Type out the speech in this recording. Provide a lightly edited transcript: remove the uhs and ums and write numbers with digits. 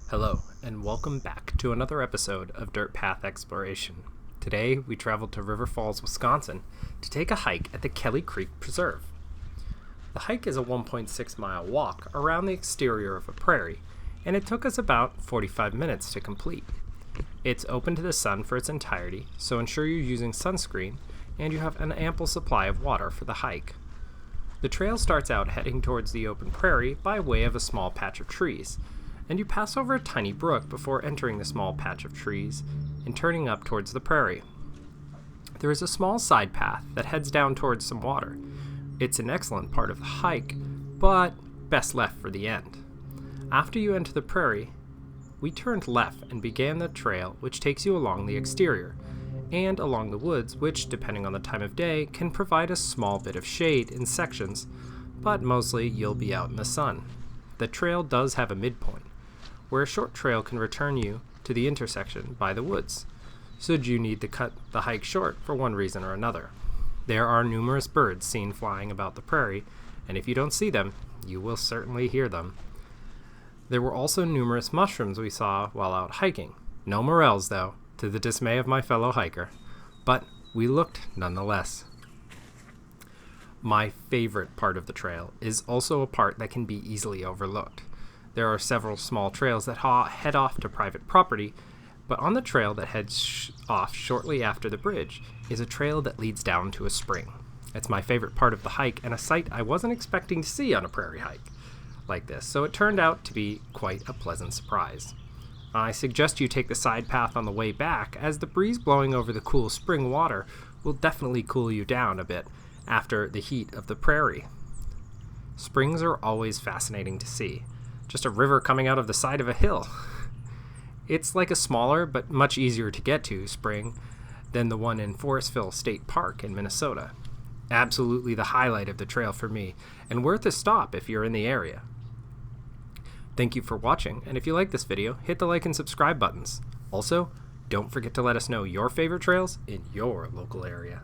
Hello, and welcome back to another episode of Dirt Path Exploration. Today, we traveled to River Falls, Wisconsin to take a hike at the Kelly Creek Preserve. The hike is a 1.6-mile walk around the exterior of a prairie, and it took us about 45 minutes to complete. It's open to the sun for its entirety, so ensure you're using sunscreen and you have an ample supply of water for the hike. The trail starts out heading towards the open prairie by way of a small patch of trees, and you pass over a tiny brook before entering the small patch of trees and turning up towards the prairie. There is a small side path that heads down towards some water. It's an excellent part of the hike, but best left for the end. After you enter the prairie, we turned left and began the trail which takes you along the exterior, and along the woods which, depending on the time of day, can provide a small bit of shade in sections, but mostly you'll be out in the sun. The trail does have a midpoint, where a short trail can return you to the intersection by the woods, should you need to cut the hike short for one reason or another. There are numerous birds seen flying about the prairie, and if you don't see them, you will certainly hear them. There were also numerous mushrooms we saw while out hiking. No morels, though, to the dismay of my fellow hiker, but we looked nonetheless. My favorite part of the trail is also a part that can be easily overlooked. There are several small trails that head off to private property, but on the trail that heads off shortly after the bridge is a trail that leads down to a spring. It's my favorite part of the hike and a sight I wasn't expecting to see on a prairie hike like this, so it turned out to be quite a pleasant surprise. I suggest you take the side path on the way back, as the breeze blowing over the cool spring water will definitely cool you down a bit after the heat of the prairie. Springs are always fascinating to see. Just a river coming out of the side of a hill. It's like a smaller but much easier to get to spring than the one in Forestville State Park in Minnesota. Absolutely the highlight of the trail for me, and worth a stop if you're in the area. Thank you for watching, and if you like this video, hit the like and subscribe buttons. Also, don't forget to let us know your favorite trails in your local area.